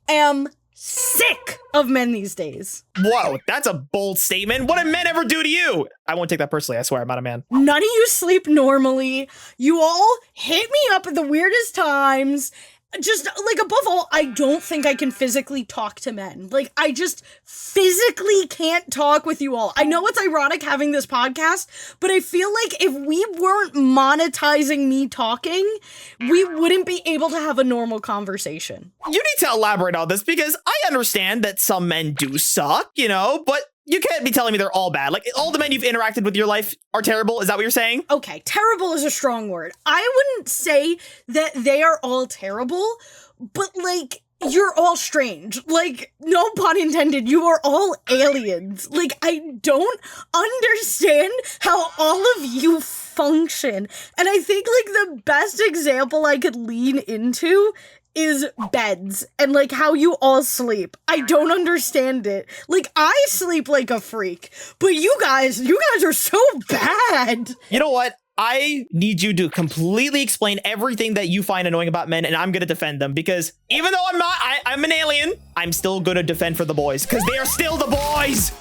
am sick of men these days. Whoa, that's a bold statement. What did men ever do to you? I won't take that personally. I swear, I'm not a man. None of you sleep normally. You all hit me up at the weirdest times. Just, like, above all, I don't think I can physically talk to men. Like, I just physically can't talk with you all. I know it's ironic having this podcast, but I feel like if we weren't monetizing me talking, we wouldn't be able to have a normal conversation. You need to elaborate on this because I understand that some men do suck, you know, but you can't be telling me they're all bad. Like, all the men you've interacted with in your life are terrible? Is that what you're saying? Okay, terrible is a strong word. I wouldn't say that they are all terrible, but, like, you're all strange. Like, no pun intended, you are all aliens. Like, I don't understand how all of you function. And I think, like, the best example I could lean into is beds and, like, how you all sleep. I don't understand it. Like, I sleep like a freak, but you guys are so bad. You know what? I need you to completely explain everything that you find annoying about men, and I'm going to defend them because even though I'm an alien, I'm still going to defend for the boys because they are still the boys.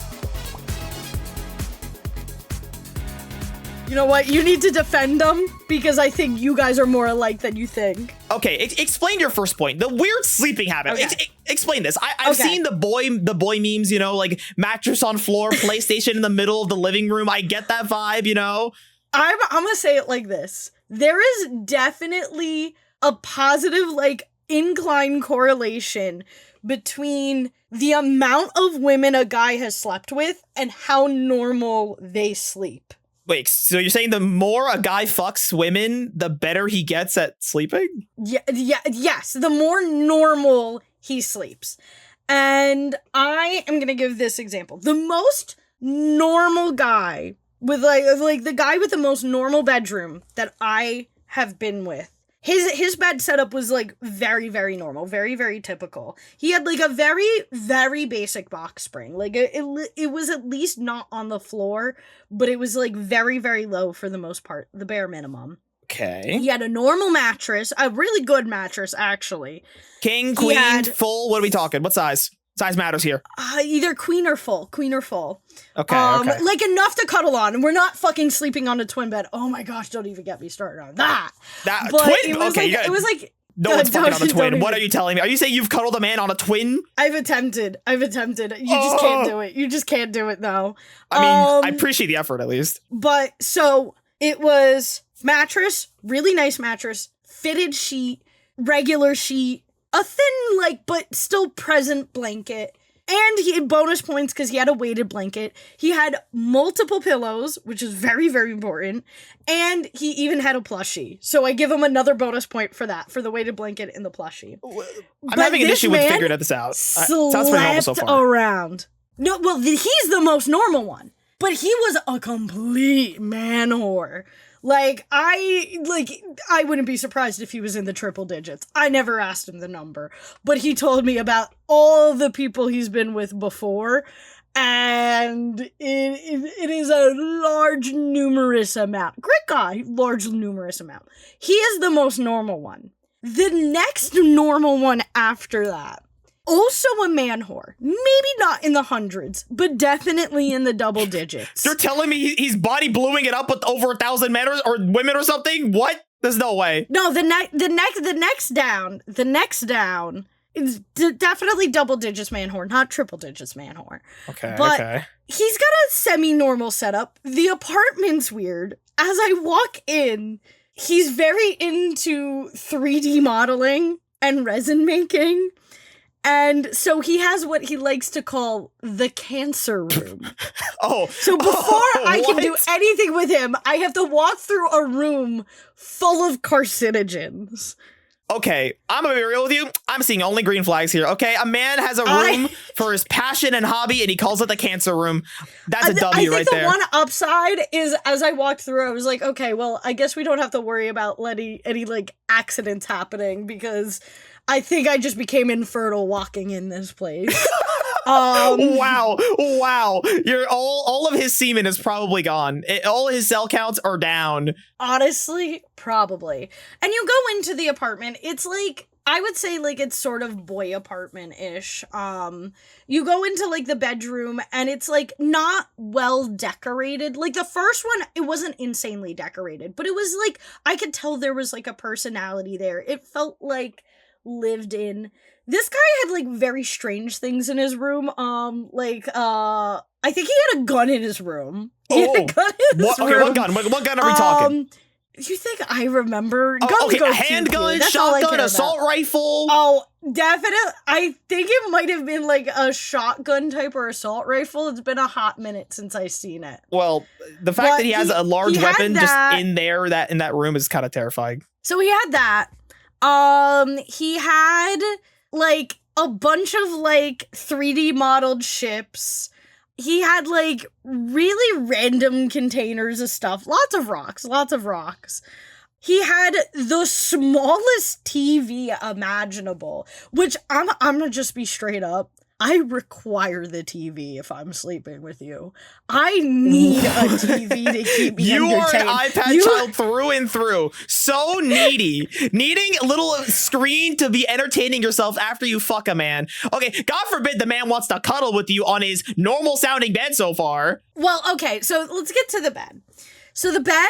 You know what? You need to defend them because I think you guys are more alike than you think. Okay, explain your first point. The weird sleeping habit. Okay. Explain this. I've seen the boy memes, you know, like mattress on floor, PlayStation in the middle of the living room. I get that vibe, you know. I'm gonna say it like this. There is definitely a positive, like, incline correlation between the amount of women a guy has slept with and how normal they sleep. Wait, so you're saying the more a guy fucks women, the better he gets at sleeping? Yes, the more normal he sleeps. And I am gonna give this example. The most normal guy with like the guy with the most normal bedroom that I have been with. His bed setup was, like, very, very normal, very, very typical. He had, like, a very, very basic box spring. Like, it was at least not on the floor, but it was, like, very, very low for the most part, the bare minimum. Okay. He had a normal mattress, a really good mattress, actually. King, queen, full, what are we talking? What size? Size matters here. Either queen or full. Okay, okay. Like, enough to cuddle on. We're not fucking sleeping on a twin bed. Oh my gosh, don't even get me started on that. That but twin? It was okay, like, it was like... No one's fucking on a twin. What are you telling me? Are you saying you've cuddled a man on a twin? I've attempted. You just can't do it. You just can't do it, though. I mean, I appreciate the effort, at least. But, so, it was mattress, really nice mattress, fitted sheet, regular sheet, a thin, like, but still present blanket. And he had bonus points because he had a weighted blanket. He had multiple pillows, which is very, very important. And he even had a plushie. So I give him another bonus point for that, for the weighted blanket and the plushie. I'm having an issue with figuring this out. Sounds pretty normal so far. Around. No, well, he's the most normal one. But he was a complete man whore. Like, I wouldn't be surprised if he was in the triple digits. I never asked him the number, but he told me about all the people he's been with before, and it is a large, numerous amount. Great guy, large, numerous amount. He is the most normal one. The next normal one after that, also a man whore. Maybe not in the hundreds, but definitely in the double digits. You're telling me he's body bluing it up with over 1,000 men or women or something? What? There's no way. No, the next down is definitely double digits man whore, not triple digits man whore. Okay, but okay. He's got a semi-normal setup. The apartment's weird. As I walk in, he's very into 3D modeling and resin making. And so he has what he likes to call the cancer room. So before I can do anything with him, I have to walk through a room full of carcinogens. Okay, I'm gonna be real with you. I'm seeing only green flags here. Okay, a man has a room for his passion and hobby, and he calls it the cancer room. That's a W right there. I think the one upside is, as I walked through, I was like, okay, well, I guess we don't have to worry about any like accidents happening because I think I just became infertile walking in this place. Wow. You're all of his semen is probably gone. All his cell counts are down. Honestly, probably. And you go into the apartment, it's like I would say, like, it's sort of boy apartment-ish. You go into, like, the bedroom, and it's, like, not well decorated. Like, the first one, it wasn't insanely decorated, but it was, like, I could tell there was, like, a personality there. It felt, like, lived in. This guy had, like, very strange things in his room. I think he had a gun in his room. He had a gun in his room. Okay, what gun? What gun are we talking? You think I remember? Guns go handgun, shotgun, assault rifle. Oh, definitely. I think it might have been like a shotgun type or assault rifle. It's been a hot minute since I've seen it. Well, the fact that he has a large weapon just in there, in that room, is kind of terrifying. So he had that. He had like a bunch of like 3D modeled ships. He had, like, really random containers of stuff. Lots of rocks. He had the smallest TV imaginable, which I'm gonna just be straight up. I require the TV if I'm sleeping with you. I need a TV to keep me You entertained. are an iPad child through and through. So needy. Needing a little screen to be entertaining yourself after you fuck a man. Okay, God forbid the man wants to cuddle with you on his normal sounding bed so far. Well, okay, so let's get to the bed. So the bed,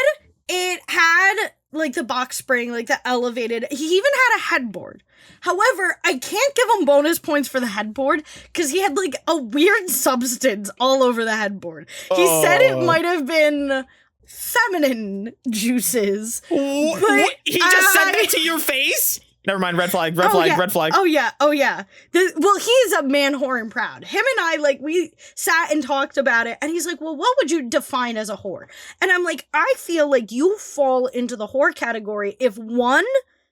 it had, like, the box spring, like, the elevated. He even had a headboard. However, I can't give him bonus points for the headboard because he had, like, a weird substance all over the headboard. He said it might have been feminine juices. What? He just said that to your face? Never mind, red flag. Oh, yeah. Well, he's a man whore and proud. Him and I, like, we sat and talked about it, and he's like, well, what would you define as a whore? And I'm like, I feel like you fall into the whore category if, one,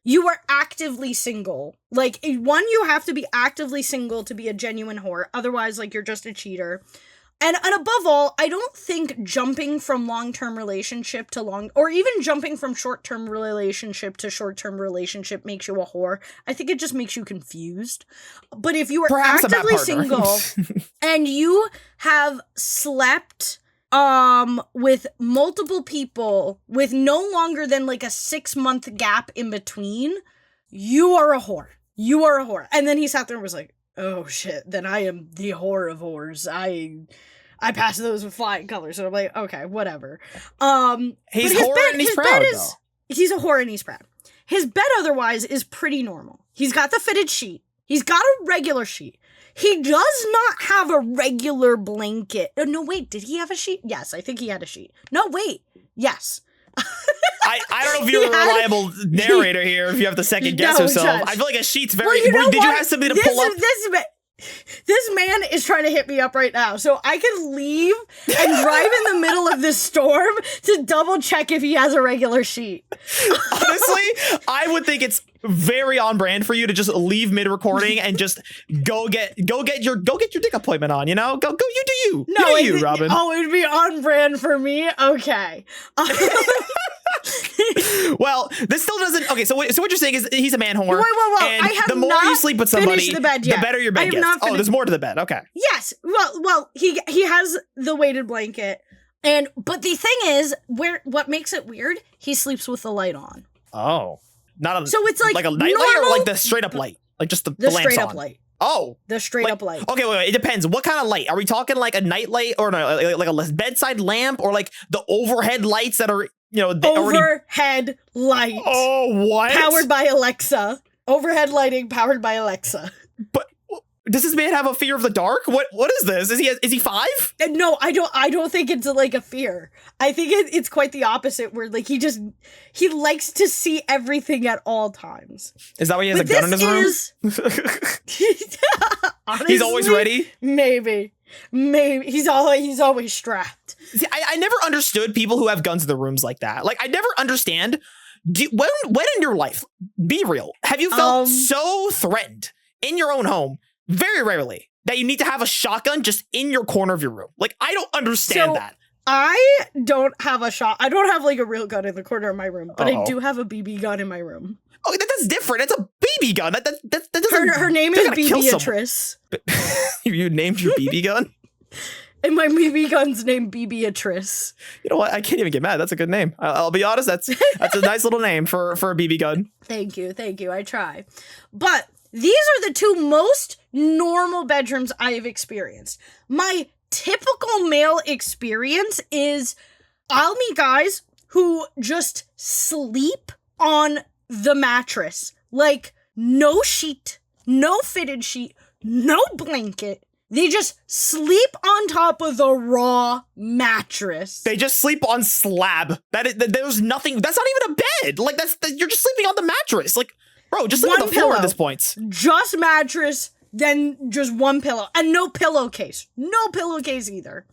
you are actively single. Like, one, you have to be actively single to be a genuine whore. Otherwise, like, you're just a cheater. And above all, I don't think jumping from long-term relationship to or even jumping from short-term relationship to short-term relationship makes you a whore. I think it just makes you confused. But if you are actively single and you have slept with multiple people with no longer than like a 6-month gap in between, you are a whore. You are a whore. And then he sat there and was like, oh shit, then I am the whore of whores. I pass those with flying colors. So I'm like, okay, whatever. He's a whore and he's proud, though. He's a whore and he's proud. His bed otherwise is pretty normal. He's got the fitted sheet. He's got a regular sheet. He does not have a regular blanket. Oh, no, wait, did he have a sheet? Yes, I think he had a sheet. No, wait. Yes. I don't know if you're a reliable narrator here, if you have to second guess yourself. Judge. I feel like a sheet's very... Well, did you have something to pull up? This man is trying to hit me up right now, so I can leave and drive in the middle of this storm to double check if he has a regular sheet. Honestly, I would think it's very on brand for you to just leave mid recording and just go get your dick appointment on. You know, go you do you. No, you do you, Robyn. Oh, it'd be on brand for me. Okay. Well, this still doesn't. Okay, so what you're saying is he's a man whore. Whoa. And I have the more not you sleep with somebody, the better your bed gets. Oh, there's more to the bed. Okay. Yes. Well, he has the weighted blanket, but the thing is, what makes it weird? He sleeps with the light on. Oh, not a, so it's like a night light or like the straight up light, like just the lamps straight on. up light. Oh, the straight up light. Okay, wait. It depends. What kind of light? Are we talking like a night light or no, like a bedside lamp or like the overhead lights that are, you know, overhead light? Oh, what? Powered by Alexa. Overhead lighting powered by Alexa. But does this man have a fear of the dark? What is this? Is he 5? No, I don't think it's like a fear. I think it's quite the opposite, where like he likes to see everything at all times. Is that why he has a gun in his room? Honestly, he's always ready? Maybe he's always strapped. See, I never understood people who have guns in the rooms like that. Like, I never understand. When in your life, be real, have you felt so threatened in your own home? Very rarely, that you need to have a shotgun just in your corner of your room. Like, I don't understand that. I don't have I don't have like a real gun in the corner of my room, but I do have a BB gun in my room. Oh, that's different. That's a BB gun. That doesn't. Her name is Beatrice. You named your BB gun? And my BB gun's named Beatrice. You know what? I can't even get mad. That's a good name. I'll be honest. That's a nice little name for a BB gun. Thank you. I try. But these are the two most normal bedrooms I have experienced. My typical male experience is I'll meet guys who just sleep on the mattress. Like, no sheet, no fitted sheet, no blanket. They just sleep on top of the raw mattress. They just sleep on slab. There's nothing. That's not even a bed. Like, you're just sleeping on the mattress. Like, bro, just sleep on the floor at this point. Just mattress, then just one pillow. And no pillowcase. No pillowcase either.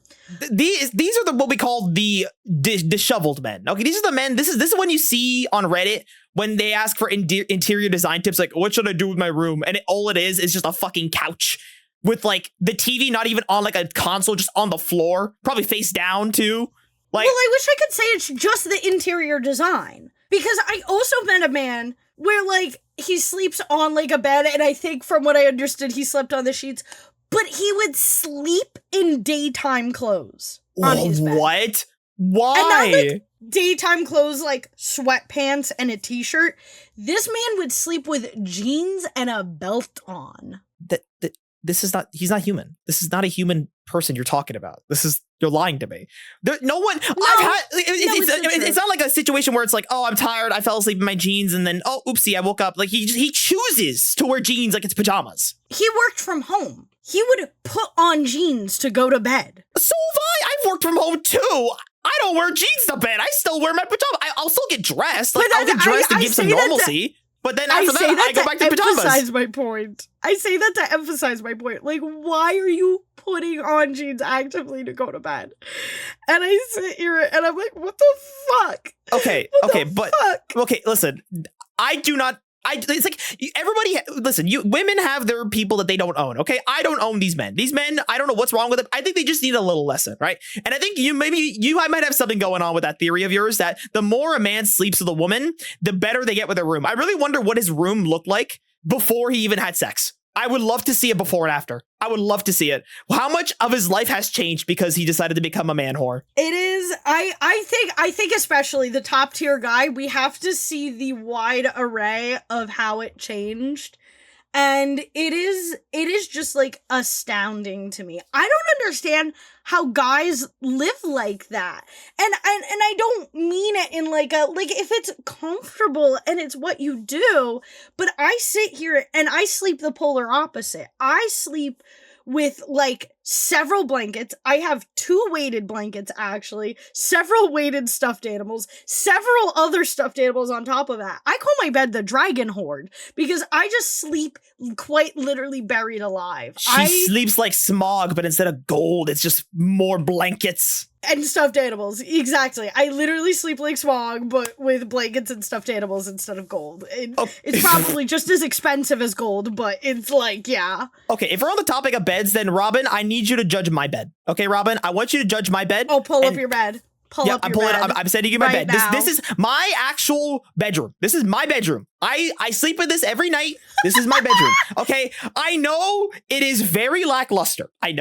These are what we call the disheveled men. Okay, these are the men. This is when you see on Reddit when they ask for interior design tips, like, what should I do with my room? And all it is just a fucking couch with like the TV not even on like a console, just on the floor, probably face down too. Like, well, I wish I could say it's just the interior design, because I also met a man where like he sleeps on like a bed, and I think from what I understood he slept on the sheets, but he would sleep in daytime clothes on his bed. What? Why? And not like daytime clothes like sweatpants and a t-shirt. This man would sleep with jeans and a belt on. He's not human. This is not a human person you're talking about. You're lying to me. It's not like a situation where it's like, oh, I'm tired, I fell asleep in my jeans, and then, oh, oopsie, I woke up. Like, he chooses to wear jeans like it's pajamas. He worked from home. He would put on jeans to go to bed. So have I. I've worked from home too. I don't wear jeans to bed. I still wear my pajamas. I'll still get dressed. Like, I'll get dressed to give some normalcy. But then after that, I go back to pajamas. Emphasize my point. I say that to emphasize my point. Like, why are you putting on jeans actively to go to bed? And I sit here and I'm like, what the fuck? Okay, listen. It's like everybody. Listen, women have their people that they don't own. Okay, I don't own these men. These men, I don't know what's wrong with them. I think they just need a little lesson, right? And I think I might have something going on with that theory of yours that the more a man sleeps with a woman, the better they get with their room. I really wonder what his room looked like before he even had sex. I would love to see it before and after. I would love to see it. How much of his life has changed because he decided to become a man whore? It is. I think especially the top tier guy, we have to see the wide array of how it changed. And it is just like astounding to me. I don't understand how guys live like that. And I don't mean it in like if it's comfortable and it's what you do, but I sit here and I sleep the polar opposite. I sleep with like several blankets. I have 2 weighted blankets, actually, several weighted stuffed animals, several other stuffed animals on top of that. I call my bed the dragon horde because I just sleep quite literally buried alive. She sleeps like Smog, but instead of gold, it's just more blankets. And stuffed animals. Exactly. I literally sleep like Smog, but with blankets and stuffed animals instead of gold. It's probably just as expensive as gold, but it's like, yeah. Okay, if we're on the topic of beds, then Robyn, I need you to judge my bed. Okay, Robyn, I want you to judge my bed. Oh, pull up your bed. I'm sending you my right bed. This is my actual bedroom. This is my bedroom. I sleep in this every night. This is my bedroom. Okay, I know it is very lackluster. I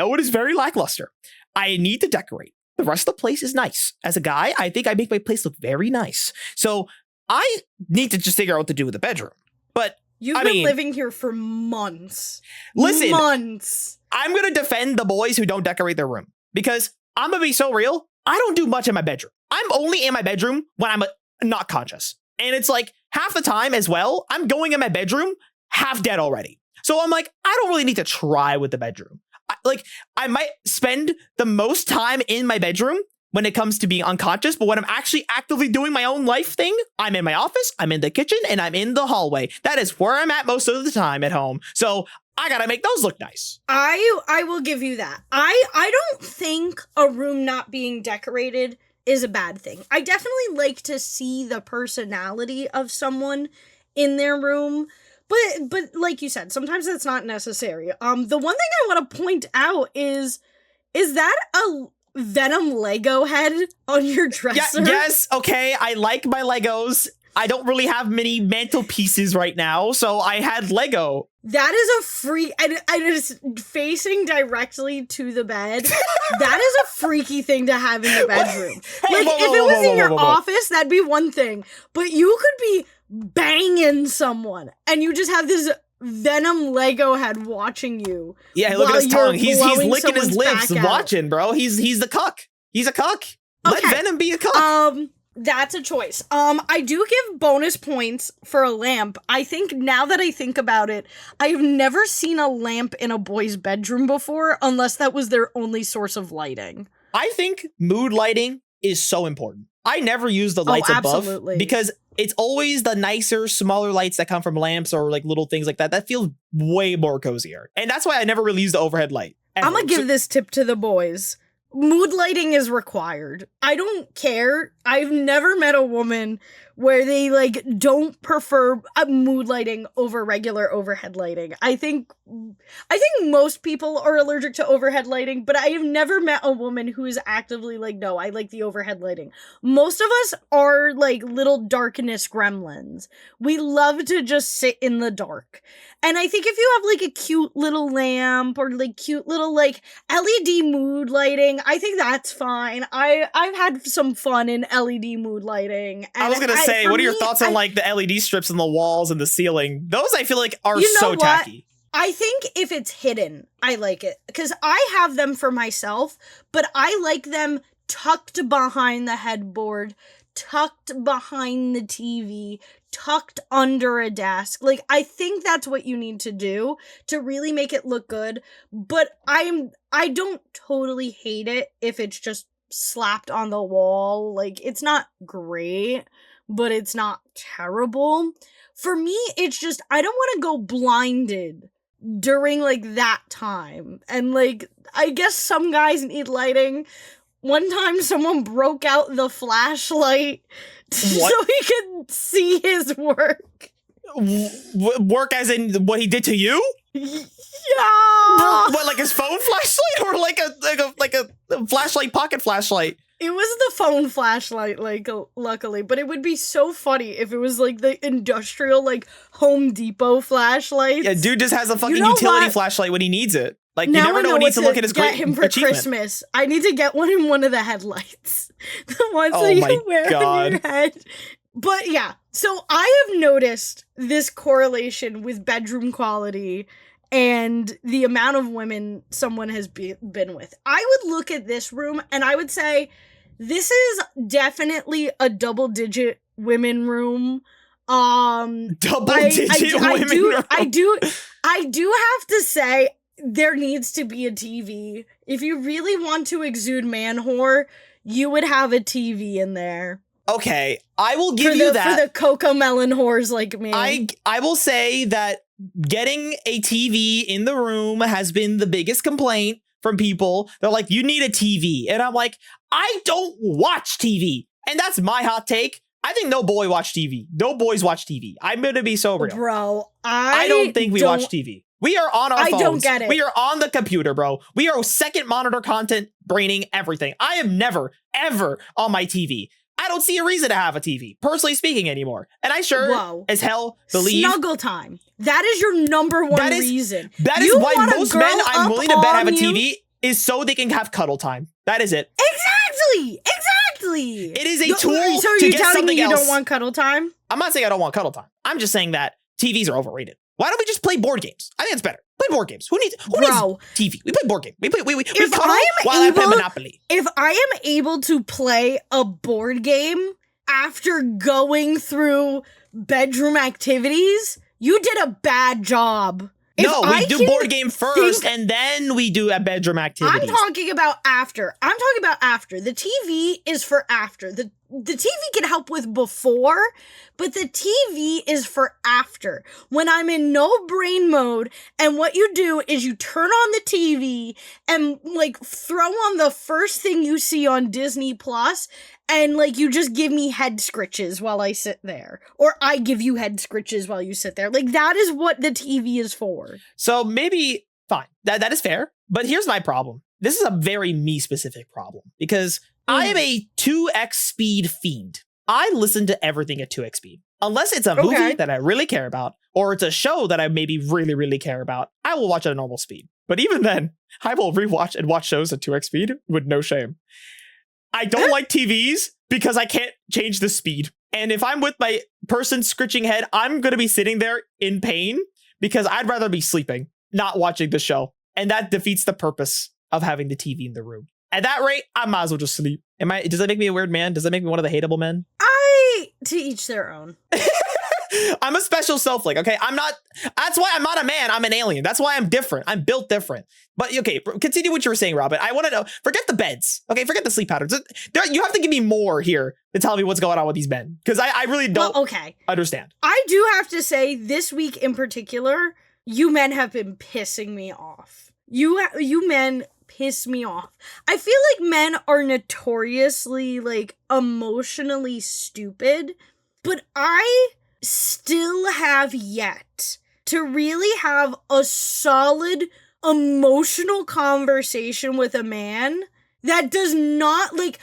need to decorate. The rest of the place is nice. As a guy, I think I make my place look very nice. So I need to just figure out what to do with the bedroom. But You've been living here for months. Listen, months. I'm going to defend the boys who don't decorate their room because I'm going to be so real. I don't do much in my bedroom. I'm only in my bedroom when I'm not conscious. And it's like half the time as well, I'm going in my bedroom half dead already. So I'm like, I don't really need to try with the bedroom. I might spend the most time in my bedroom when it comes to being unconscious, but when I'm actually actively doing my own life thing, I'm in my office, I'm in the kitchen, and I'm in the hallway. That is where I'm at most of the time at home. So I gotta make those look nice. I will give you that. I don't think a room not being decorated is a bad thing. I definitely like to see the personality of someone in their room. But like you said, sometimes that's not necessary. The one thing I want to point out is that a Venom Lego head on your dresser? Yes, okay, I like my Legos. I don't really have many mantelpieces right now, so I had Lego. That is a free, I just facing directly to the bed. That is a freaky thing to have in the bedroom. Hey, like, if it was in your office, that'd be one thing. But you could be banging someone and you just have this Venom Lego head watching you. Yeah, look at his tongue. He's licking his lips, watching, bro. He's the cuck. He's a cuck. Let Venom be a cuck. That's a choice. I do give bonus points for a lamp. I think now that I think about it, I've never seen a lamp in a boy's bedroom before, unless that was their only source of lighting. I think mood lighting is so important. I never use the lights above because it's always the nicer, smaller lights that come from lamps or like little things like that. That feels way more cozier. And that's why I never really use the overhead light. I'm gonna give this tip to the boys. Mood lighting is required. I don't care. I've never met a woman where they like don't prefer mood lighting over regular overhead lighting. I think most people are allergic to overhead lighting, but I have never met a woman who is actively like, no, I like the overhead lighting. Most of us are like little darkness gremlins. We love to just sit in the dark. And I think if you have like a cute little lamp or like cute little like LED mood lighting, I think that's fine. I've had some fun in LED mood lighting. And I was gonna say, what are your thoughts on like the LED strips in the walls and the ceiling? Those I feel like are so tacky. I think if it's hidden, I like it. Because I have them for myself, but I like them tucked behind the headboard, tucked behind the TV, tucked under a desk. Like, I think that's what you need to do to really make it look good. But I don't totally hate it if it's just slapped on the wall. Like, it's not great, but it's not terrible. For me, it's just, I don't want to go blinded during like that time. And like, I guess some guys need lighting. One time someone broke out the flashlight so he could see his work. Work as in what he did to you? Yeah. What, like his phone flashlight or like a flashlight, pocket flashlight? It was the phone flashlight, like, luckily, but it would be so funny if it was like the industrial, like, Home Depot flashlight. Yeah, dude just has a fucking utility flashlight when he needs it. Like, now you never know when he needs to look at his great him for Christmas. I need to get one in one of the headlights. The ones that you wear on your head. But yeah, so I have noticed this correlation with bedroom quality and the amount of women someone has been with. I would look at this room and I would say, this is definitely a double-digit women room. Double-digit women room. I do have to say, there needs to be a TV. If you really want to exude man whore, you would have a TV in there. Okay, I will give you that. For the Coco Melon whores like me. I will say that getting a TV in the room has been the biggest complaint from people. They're like, you need a TV. And I'm like, I don't watch TV. And that's my hot take. I think no boy watch TV. No boys watch TV. I'm going to be so real. Bro, I don't think we watch TV. We are on our phones. I don't get it. We are on the computer, bro. We are second monitor content, braining everything. I am never, ever on my TV. I don't see a reason to have a TV, personally speaking, anymore. And I as hell believe... Snuggle time. That is your number one reason. That is why most men I'm willing to bet have a TV is so they can have cuddle time. That is it. Exactly. It is a tool so to get something else. So are you telling me you don't want cuddle time? I'm not saying I don't want cuddle time. I'm just saying that TVs are overrated. Why don't we just play board games? I think it's better. Play board games. Who needs TV? We play board game. We cuddle while I play Monopoly. If I am able to play a board game after going through bedroom activities, you did a bad job. No, we do board game first, and then we do a bedroom activity. I'm talking about after. The TV is for after. The TV can help with before, but the TV is for after. When I'm in no brain mode, and what you do is you turn on the TV and like throw on the first thing you see on Disney Plus, and like you just give me head scritches while I sit there. Or I give you head scritches while you sit there. Like that is what the TV is for. So maybe, fine, that is fair. But here's my problem. This is a very me-specific problem because I am a 2x speed fiend. I listen to everything at 2x speed. Unless it's a movie that I really care about, or it's a show that I maybe really, really care about, I will watch at a normal speed. But even then, I will rewatch and watch shows at 2x speed with no shame. I don't like TVs because I can't change the speed. And if I'm with my person scritching head, I'm going to be sitting there in pain because I'd rather be sleeping, not watching the show. And that defeats the purpose of having the TV in the room. At that rate, I might as well just sleep. Does that make me a weird man? Does that make me one of the hateable men? To each their own. I'm a special snowflake, okay? That's why I'm not a man. I'm an alien. That's why I'm different. I'm built different. But okay, continue what you were saying, Robyn. I want to know, forget the beds, okay? Forget the sleep patterns. You have to give me more here to tell me what's going on with these men. Because I really don't understand. I do have to say, this week in particular, you men have been pissing me off. You men piss me off. I feel like men are notoriously, like, emotionally stupid, but I still have yet to really have a solid emotional conversation with a man that does not, like,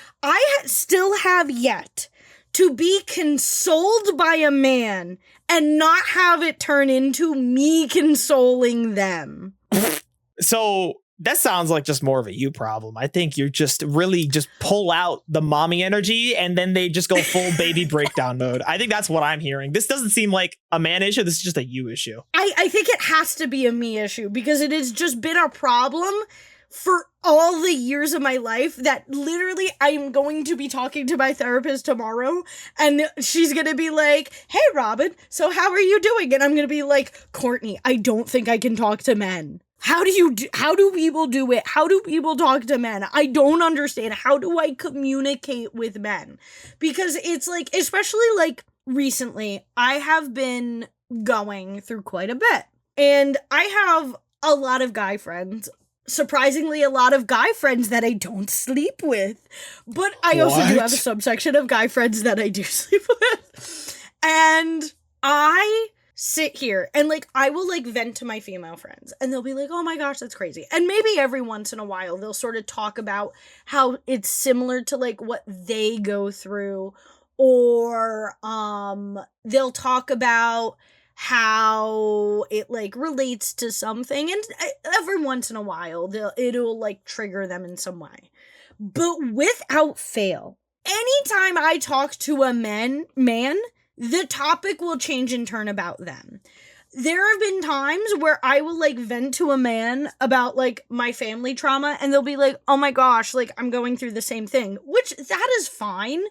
still have yet to be consoled by a man and not have it turn into me consoling them. So that sounds like just more of a you problem. I think you just really just pull out the mommy energy and then they just go full baby breakdown mode. I think that's what I'm hearing. This doesn't seem like a man issue. This is just a you issue. I think it has to be a me issue because it has just been a problem for all the years of my life that literally I'm going to be talking to my therapist tomorrow and she's going to be like, hey, Robyn, so how are you doing? And I'm going to be like, Courtney, I don't think I can talk to men. How do people do it? How do people talk to men? I don't understand. How do I communicate with men? Because it's like, especially like recently, I have been going through quite a bit. And I have a lot of guy friends. Surprisingly, a lot of guy friends that I don't sleep with. But I also do have a subsection of guy friends that I do sleep with. And I sit here and like I will like vent to my female friends and they'll be like, oh my gosh, that's crazy. And maybe every once in a while they'll sort of talk about how it's similar to like what they go through, or they'll talk about how it like relates to something, and every once in a while it'll like trigger them in some way. But without fail, anytime I talk to a man, the topic will change and turn about them. There have been times where I will like vent to a man about like my family trauma and they'll be like, oh my gosh, like I'm going through the same thing, which that is fine.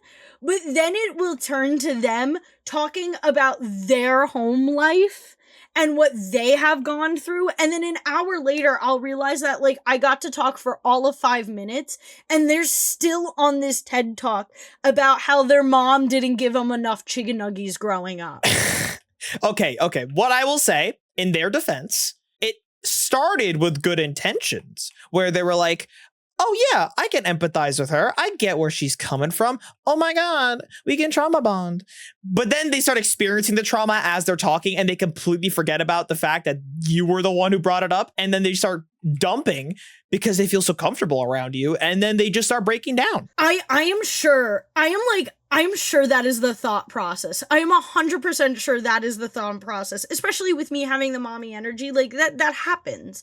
But then it will turn to them talking about their home life and what they have gone through. And then an hour later, I'll realize that like I got to talk for all of 5 minutes and they're still on this TED Talk about how their mom didn't give them enough chicken nuggies growing up. Okay. What I will say in their defense, it started with good intentions where they were like, oh yeah, I can empathize with her. I get where she's coming from. Oh my God, we can trauma bond. But then they start experiencing the trauma as they're talking and they completely forget about the fact that you were the one who brought it up. And then they start dumping because they feel so comfortable around you. And then they just start breaking down. I'm sure that is the thought process. I am 100% sure that is the thought process, especially with me having the mommy energy. Like that happens.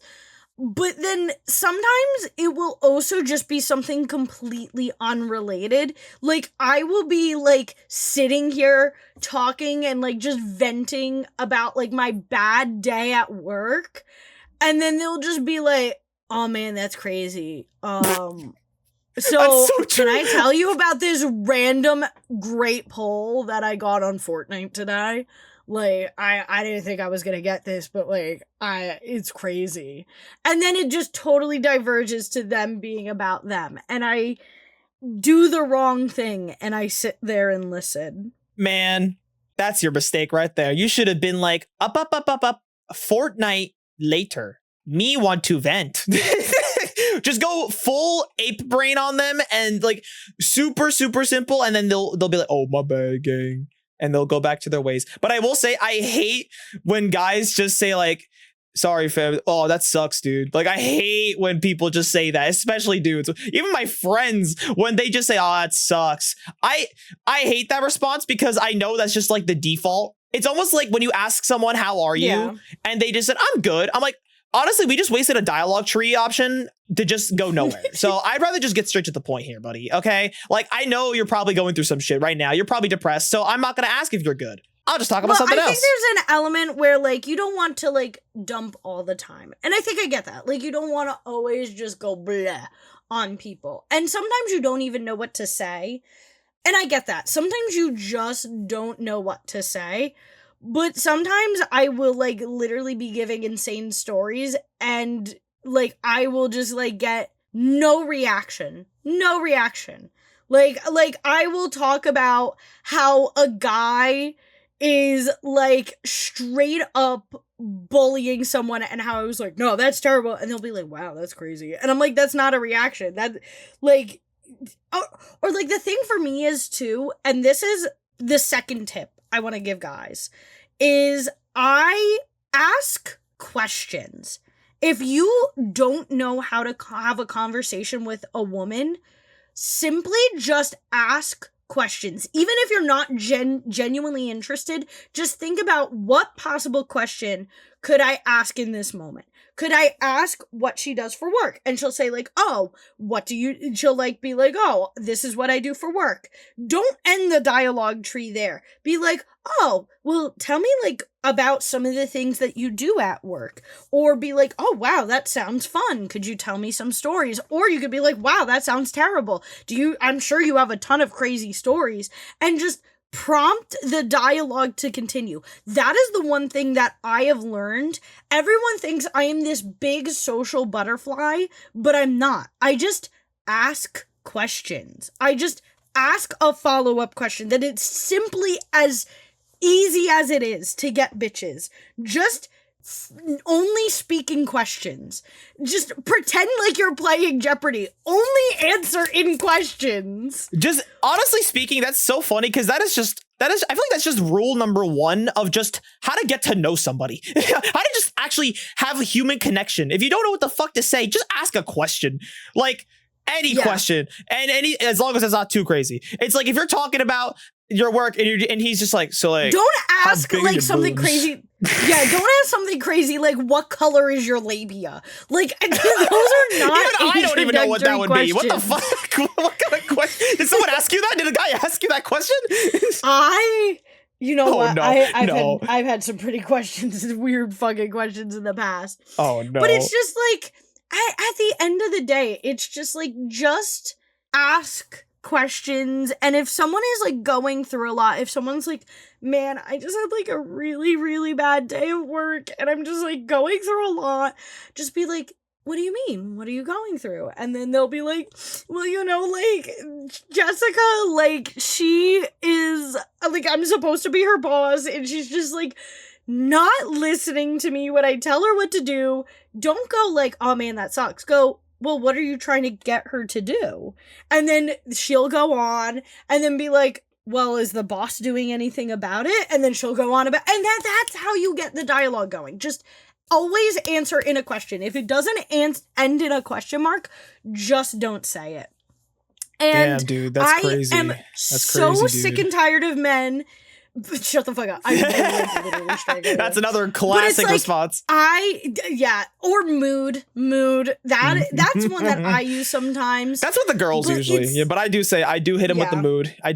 But then sometimes it will also just be something completely unrelated. Like I will be like sitting here talking and like just venting about like my bad day at work. And then they'll just be like, oh man, that's crazy. So can I tell you about this random great poll that I got on Fortnite today? Like, I didn't think I was gonna get this, but like, it's crazy. And then it just totally diverges to them being about them. And I do the wrong thing and I sit there and listen. Man, that's your mistake right there. You should have been like, up. Fortnite later. Me want to vent. Just go full ape brain on them and like super, super simple. And then they'll be like, oh, my bad, gang. And they'll go back to their ways. But I will say, I hate when guys just say like, sorry, fam. Oh, that sucks, dude. Like, I hate when people just say that, especially dudes. Even my friends, when they just say, oh, that sucks. I hate that response because I know that's just like the default. It's almost like when you ask someone, how are you? And they just said, I'm good. I'm like, honestly, we just wasted a dialogue tree option to just go nowhere. So I'd rather just get straight to the point here, buddy. Okay? Like, I know you're probably going through some shit right now. You're probably depressed. So I'm not going to ask if you're good. I'll just talk about something else. I think there's an element where, like, you don't want to, like, dump all the time. And I think I get that. Like, you don't want to always just go bleh on people. And sometimes you don't even know what to say. And I get that. Sometimes you just don't know what to say. But sometimes I will, like, literally be giving insane stories and, like, I will just, like, get no reaction. No reaction. Like, I will talk about how a guy is, like, straight up bullying someone and how I was like, no, that's terrible. And they'll be like, wow, that's crazy. And I'm like, that's not a reaction. That, like, or like, the thing for me is, too, and this is the second tip I want to give guys, is I ask questions. If you don't know how to have a conversation with a woman, simply just ask questions. Even if you're not genuinely interested, just think about what possible question could I ask in this moment? Could I ask what she does for work? And she'll say, like, oh, she'll, like, be like, oh, this is what I do for work. Don't end the dialogue tree there. Be like, oh, well, tell me, like, about some of the things that you do at work. Or be like, oh, wow, that sounds fun. Could you tell me some stories? Or you could be like, wow, that sounds terrible. I'm sure you have a ton of crazy stories. And just prompt the dialogue to continue. That is the one thing that I have learned. Everyone thinks I am this big social butterfly, but I'm not. I just ask questions. I just ask a follow-up question. That it's simply as easy as it is to get bitches. Just only speaking questions. Just pretend like you're playing Jeopardy. Only answer in questions. Just honestly speaking, that's so funny because I feel like that's just rule number one of just how to get to know somebody. How to just actually have a human connection. If you don't know what the fuck to say, just ask a question. Like any question. And as long as it's not too crazy. It's like if you're talking about your work and he's just like, so like, don't ask like something crazy. Yeah, don't ask something crazy like, what color is your labia? Like, those are not. Even I don't even know what that would questions. be. What the fuck? What kind of question? Did someone ask you that? Did a guy ask you that question? You know what? No, I've had some pretty weird fucking questions in the past. Oh no! But it's just like at the end of the day, it's just like just ask questions. And if someone is like going through a lot, if someone's like, man, I just had like a really, really bad day of work and I'm just like going through a lot, just be like, what do you mean? What are you going through? And then they'll be like, well, you know, like, Jessica, like, she is, like, I'm supposed to be her boss, and she's just, like, not listening to me when I tell her what to do. Don't go, like, oh, man, that sucks. Go, well, what are you trying to get her to do? And then she'll go on, and then be like, well, is the boss doing anything about it? And then she'll go on about, and that's how you get the dialogue going. Just always answer in a question. If it doesn't end in a question mark, just don't say it. And damn, dude, that's crazy. I am so sick and tired of men. Shut the fuck up. That's another classic like, response. Or mood. That's one that I use sometimes. That's what the girls usually. Yeah, but I do hit them with the mood. I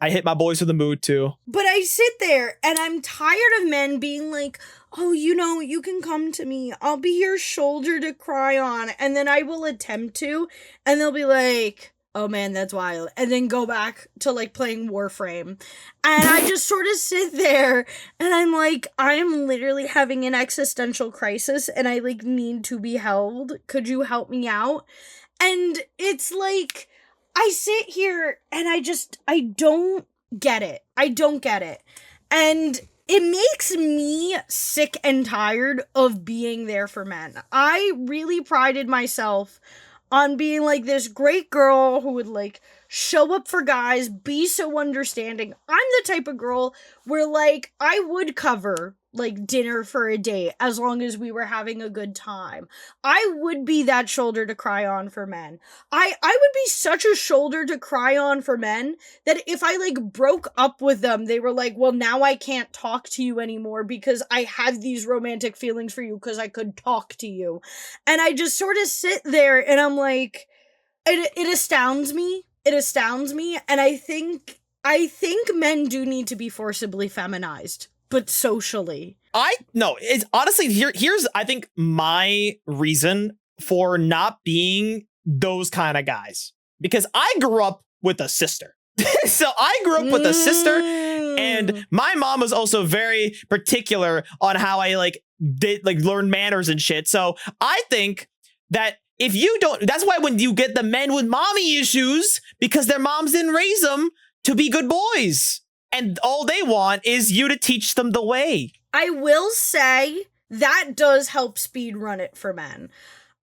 hit my boys with the mood too. But I sit there and I'm tired of men being like, oh, you know, you can come to me. I'll be your shoulder to cry on. And then I will attempt to. And they'll be like, oh man, that's wild. And then go back to like playing Warframe. And I just sort of sit there and I'm like, I'm literally having an existential crisis and I like need to be held. Could you help me out? And it's like, I sit here and I don't get it. I don't get it. And it makes me sick and tired of being there for men. I really prided myself on being like this great girl who would like show up for guys, be so understanding. I'm the type of girl where like I would cover like dinner for a date as long as we were having a good time. I would be that shoulder to cry on for men. I would be such a shoulder to cry on for men that if I like broke up with them, they were like, well, now I can't talk to you anymore because I have these romantic feelings for you because I could talk to you. And I just sort of sit there and I'm like, it astounds me. It astounds me. And I think men do need to be forcibly feminized, but socially. It's honestly, here's I think my reason for not being those kind of guys. Because I grew up with a sister. So I grew up with a sister, and my mom was also very particular on how I like did like learn manners and shit. So I think that if you don't, that's why when you get the men with mommy issues, because their moms didn't raise them to be good boys. And all they want is you to teach them the way. I will say that does help speed run it for men.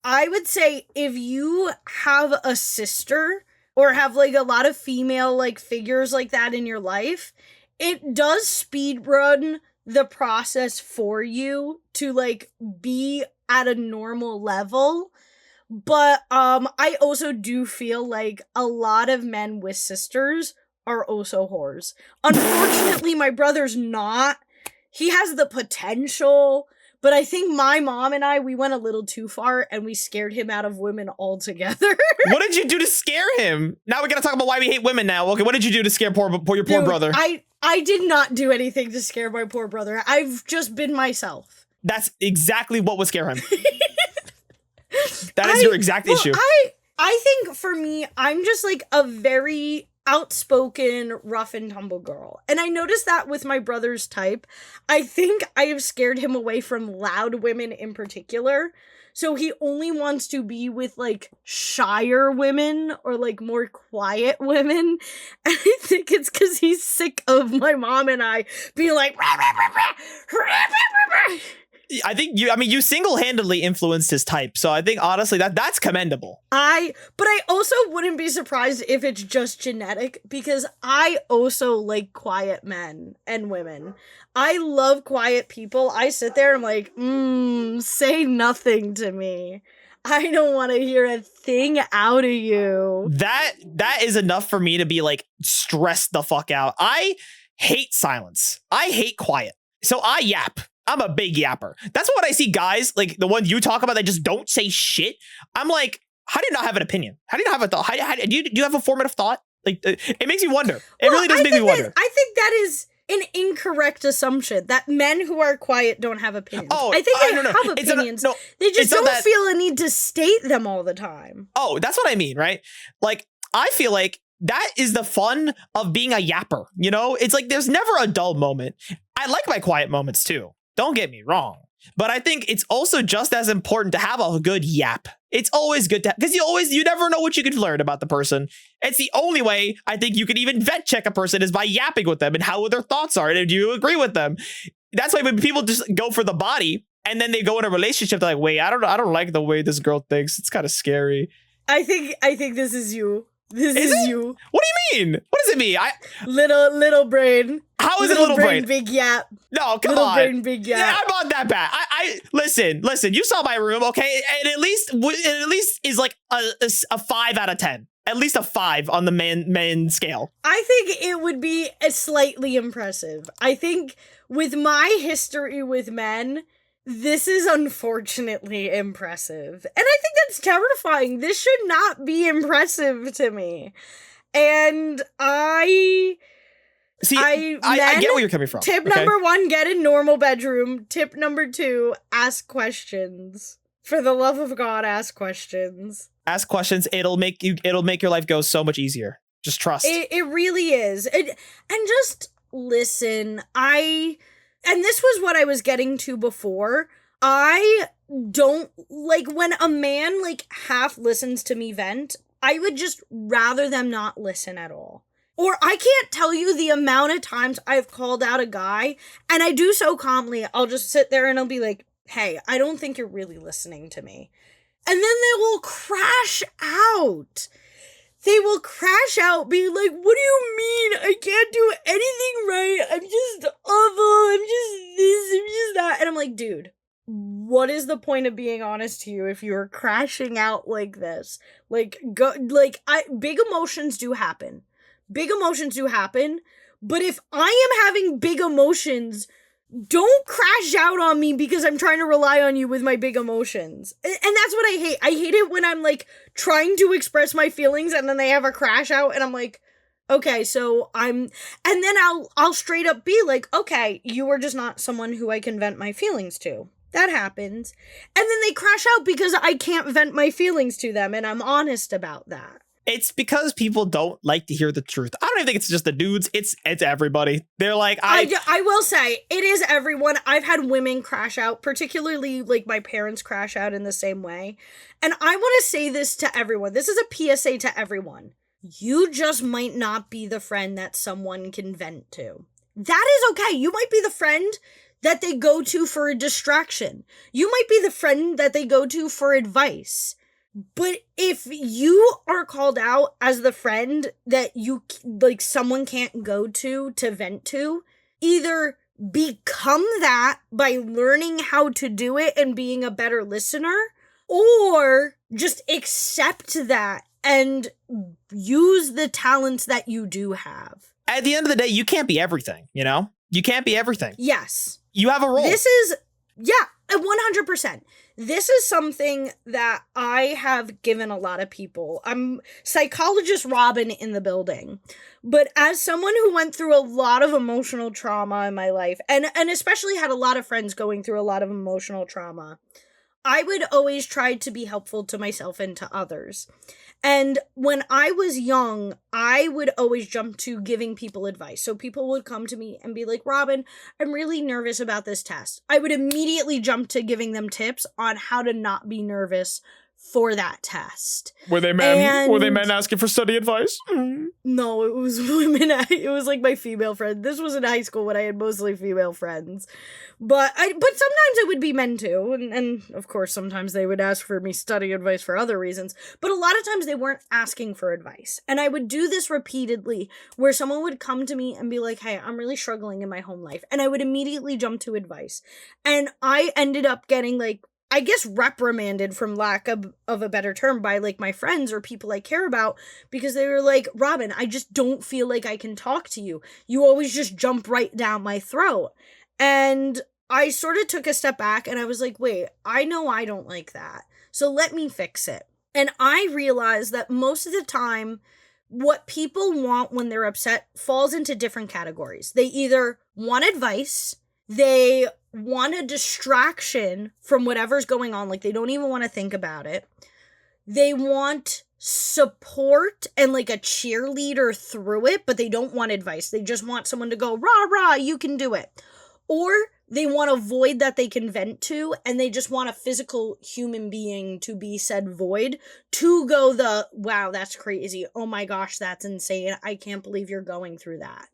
I would say if you have a sister or have like a lot of female like figures like that in your life, it does speed run the process for you to like be at a normal level. But I also do feel like a lot of men with sisters are also whores. Unfortunately, my brother's not. He has the potential, but I think my mom and we went a little too far and we scared him out of women altogether. What did you do to scare him? Now we gotta talk about why we hate women now. Okay, what did you do to scare your poor brother? I did not do anything to scare my poor brother. I've just been myself. That's exactly what would scare him. That is your exact issue. I think for me, I'm just like a very outspoken, rough and tumble girl. And I noticed that with my brother's type. I think I have scared him away from loud women in particular. So he only wants to be with like shyer women or like more quiet women. And I think it's because he's sick of my mom and I being like, rah, rah, rah, rah, rah, rah, rah. I think you single-handedly influenced his type. So I think honestly that's commendable. But I also wouldn't be surprised if it's just genetic because I also like quiet men and women. I love quiet people. I sit there and I'm like, say nothing to me. I don't want to hear a thing out of you. That is enough for me to be like stressed the fuck out. I hate silence. I hate quiet. So I yap. I'm a big yapper. That's what I see guys, like the ones you talk about that just don't say shit. I'm like, how do you not have an opinion? How do you not have a thought? Do you have a formative thought? Like, it makes me wonder. It really does make me wonder. I think that is an incorrect assumption that men who are quiet don't have opinions. Oh, I think they have opinions. They just don't feel a need to state them all the time. Oh, that's what I mean, right? Like, I feel like that is the fun of being a yapper. You know, it's like there's never a dull moment. I like my quiet moments too. Don't get me wrong. But I think it's also just as important to have a good yap. It's always good to because you never know what you can learn about the person. It's the only way I think you can even vet check a person is by yapping with them and how their thoughts are. And do you agree with them? That's why when people just go for the body and then they go in a relationship, they're like, wait, I don't like the way this girl thinks. It's kind of scary. I think this is you. This is you. What do you mean? What does it mean? Little brain. How is it little brain? Big yap. No, come little on. Brain, big yap. Yeah, I'm not that bad. I listen. You saw my room, okay? And at least is like a 5 out of 10. At least a 5 on the man scale. I think it would be slightly impressive. I think with my history with men, this is unfortunately impressive. And I think that's terrifying. This should not be impressive to me. And I get where you're coming from. Tip number 1, get a normal bedroom. Tip number 2, ask questions. For the love of God, ask questions. Ask questions. It'll make your life go so much easier. Just trust. It really is. And just listen. And this was what I was getting to before. I don't like when a man like half listens to me vent. I would just rather them not listen at all. Or I can't tell you the amount of times I've called out a guy and I do so calmly. I'll just sit there and I'll be like, hey, I don't think you're really listening to me. And then they will crash out. they will crash out being like, what do you mean? I can't do anything right. I'm just awful. I'm just this, I'm just that. And I'm like, dude, what is the point of being honest to you if you're crashing out like this? Like, big emotions do happen. Big emotions do happen. But if I am having big emotions, don't crash out on me because I'm trying to rely on you with my big emotions. And that's what I hate. I hate it when I'm like trying to express my feelings and then they have a crash out and I'm like, okay, so and then I'll straight up be like, okay, you are just not someone who I can vent my feelings to. That happens. And then they crash out because I can't vent my feelings to them and I'm honest about that. It's because people don't like to hear the truth. I don't even think it's just the dudes. It's everybody. They're like, I will say, it is everyone. I've had women crash out, particularly like my parents crash out in the same way. And I want to say this to everyone. This is a PSA to everyone. You just might not be the friend that someone can vent to. That is okay. You might be the friend that they go to for a distraction. You might be the friend that they go to for advice. But if you are called out as the friend that you, like, someone can't go to vent to, either become that by learning how to do it and being a better listener, or just accept that and use the talents that you do have. At the end of the day, you can't be everything, you know? You can't be everything. Yes. You have a role. This is, 100%. This is something that I have given a lot of people. I'm psychologist Robyn in the building. But as someone who went through a lot of emotional trauma in my life, and especially had a lot of friends going through a lot of emotional trauma, I would always try to be helpful to myself and to others. And when I was young, I would always jump to giving people advice. So people would come to me and be like, Robyn, I'm really nervous about this test. I would immediately jump to giving them tips on how to not be nervous for that test. Were they men asking for study advice? No, it was women. It was like my female friend. This was in high school when I had mostly female friends. But sometimes it would be men too. And of course, sometimes they would ask for me study advice for other reasons. But a lot of times they weren't asking for advice. And I would do this repeatedly where someone would come to me and be like, hey, I'm really struggling in my home life. And I would immediately jump to advice. And I ended up getting I guess reprimanded, from lack of a better term, by like my friends or people I care about, because they were like, Robyn, I just don't feel like I can talk to you. You always just jump right down my throat. And I sort of took a step back and I was like, wait, I know I don't like that. So let me fix it. And I realized that most of the time, what people want when they're upset falls into different categories. They either want advice, they want a distraction from whatever's going on, like they don't even want to think about it. They want support and like a cheerleader through it, but they don't want advice. They just want someone to go, rah, rah, you can do it. Or they want a void that they can vent to, and they just want a physical human being to be said void to go wow, that's crazy. Oh my gosh, that's insane. I can't believe you're going through that.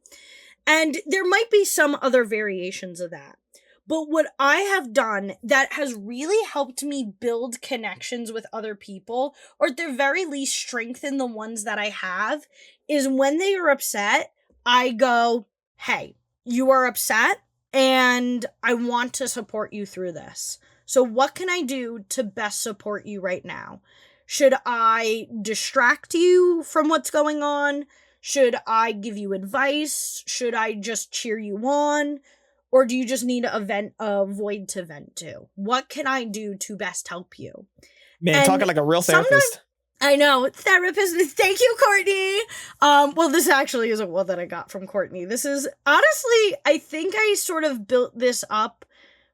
And there might be some other variations of that. But what I have done that has really helped me build connections with other people, or at the very least strengthen the ones that I have, is when they are upset, I go, hey, you are upset and I want to support you through this. So what can I do to best support you right now? Should I distract you from what's going on? Should I give you advice? Should I just cheer you on? Or do you just need a void to vent to? What can I do to best help you? Man, talking like a real therapist. I know, therapist. Thank you, Courtney. Well, this actually isn't one that I got from Courtney. This is, honestly, I think I sort of built this up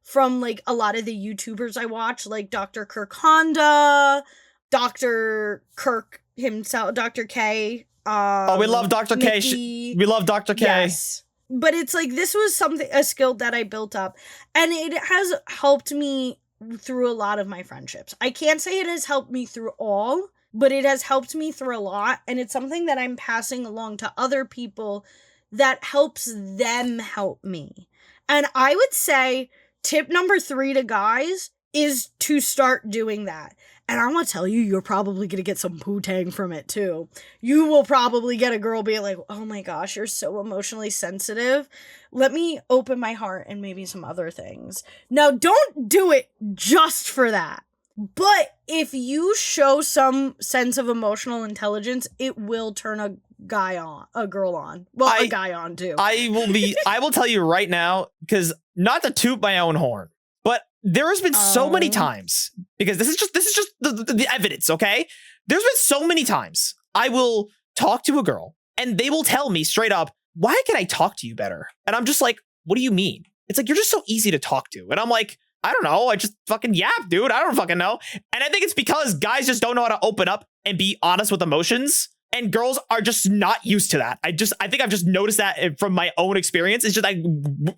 from like a lot of the YouTubers I watch, like Dr. Kirk Honda, Dr. Kirk himself, Dr. K. We love Dr. K. We love Dr. K. Yes. But it's like, this was a skill that I built up, and it has helped me through a lot of my friendships. I can't say it has helped me through all, but it has helped me through a lot, and it's something that I'm passing along to other people that helps them help me. And I would say tip number 3 to guys is to start doing that. And I want to tell you, you're probably going to get some poo-tang from it too. You will probably get a girl being like, oh my gosh, you're so emotionally sensitive. Let me open my heart and maybe some other things. Now, don't do it just for that. But if you show some sense of emotional intelligence, it will turn a girl on. Well, a guy on too. I will tell you right now, because not to toot my own horn, but there has been so many times, because this is just the evidence, okay? There's been so many times I will talk to a girl and they will tell me straight up, why can I talk to you better? And I'm just like, what do you mean? It's like, you're just so easy to talk to. And I'm like, I don't know. I just fucking yap, dude. I don't fucking know. And I think it's because guys just don't know how to open up and be honest with emotions. And girls are just not used to that. I think I've just noticed that from my own experience. It's just like,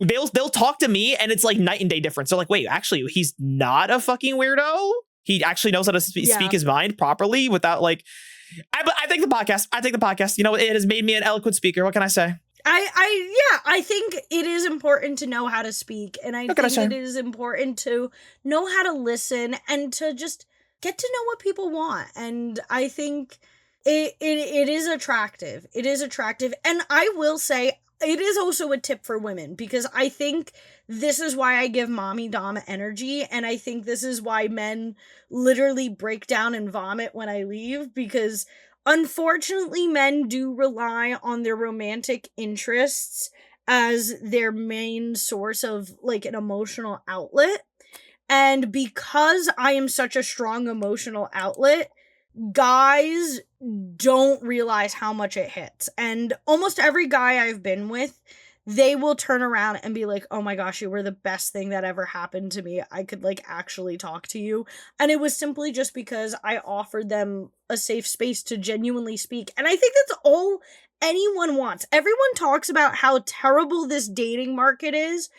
they'll talk to me and it's like night and day difference. They're like, wait, actually, he's not a fucking weirdo. He actually knows how to speak his mind properly without like, I think the podcast, you know, it has made me an eloquent speaker. What can I say? I think it is important to know how to speak, and I think it is important to know how to listen and to just get to know what people want. And I think it is attractive. It is attractive. And I will say it is also a tip for women, because I think this is why I give mommy dom energy, and I think this is why men literally break down and vomit when I leave, because unfortunately, men do rely on their romantic interests as their main source of like an emotional outlet. And because I am such a strong emotional outlet, guys don't realize how much it hits. And almost every guy I've been with, they will turn around and be like, oh my gosh, you were the best thing that ever happened to me. I could like actually talk to you. And it was simply just because I offered them a safe space to genuinely speak. And I think that's all anyone wants. Everyone talks about how terrible this dating market is.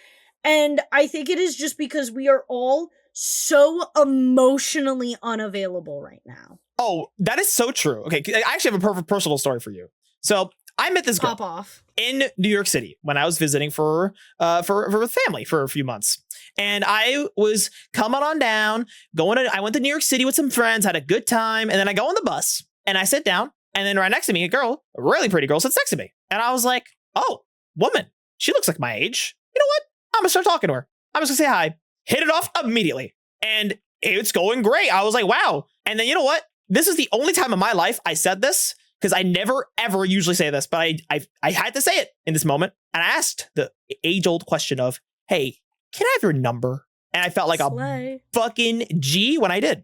And I think it is just because we are all so emotionally unavailable right now. Oh, that is so true. Okay, I actually have a perfect personal story for you. So I met this girl Pop off in New York City when I was visiting for family for a few months. And I was coming on down, I went to New York City with some friends, had a good time. And then I go on the bus and I sit down, and then right next to me, a really pretty girl sits next to me. And I was like, oh, woman, she looks like my age. You know what? I'm gonna start talking to her. I'm just gonna say hi, hit it off immediately. And it's going great. I was like, wow. And then you know what? This is the only time in my life I said this, because I never, ever usually say this, but I had to say it in this moment. And I asked the age-old question of, hey, can I have your number? And I felt like a fucking G when I did.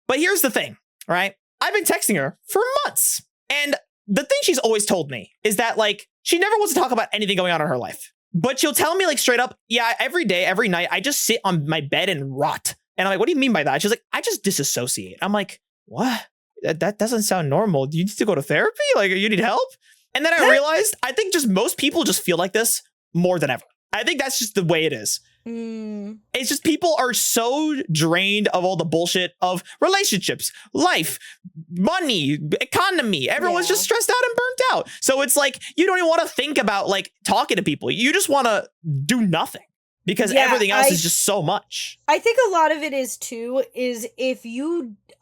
But here's the thing, right? I've been texting her for months. And the thing she's always told me is that, like, she never wants to talk about anything going on in her life. But she'll tell me, like, straight up, yeah, every day, every night, I just sit on my bed and rot. And I'm like, what do you mean by that? She's like, I just disassociate. I'm like, what? That doesn't sound normal. Do you need to go to therapy? Like, you need help? And then I realized, I think just most people just feel like this more than ever. I think that's just the way it is. It's just people are so drained of all the bullshit of relationships, life, money, economy. Everyone's just stressed out and burnt out. So it's like, you don't even want to think about like talking to people. You just want to do nothing, because everything else is just so much. I think a lot of it is too, is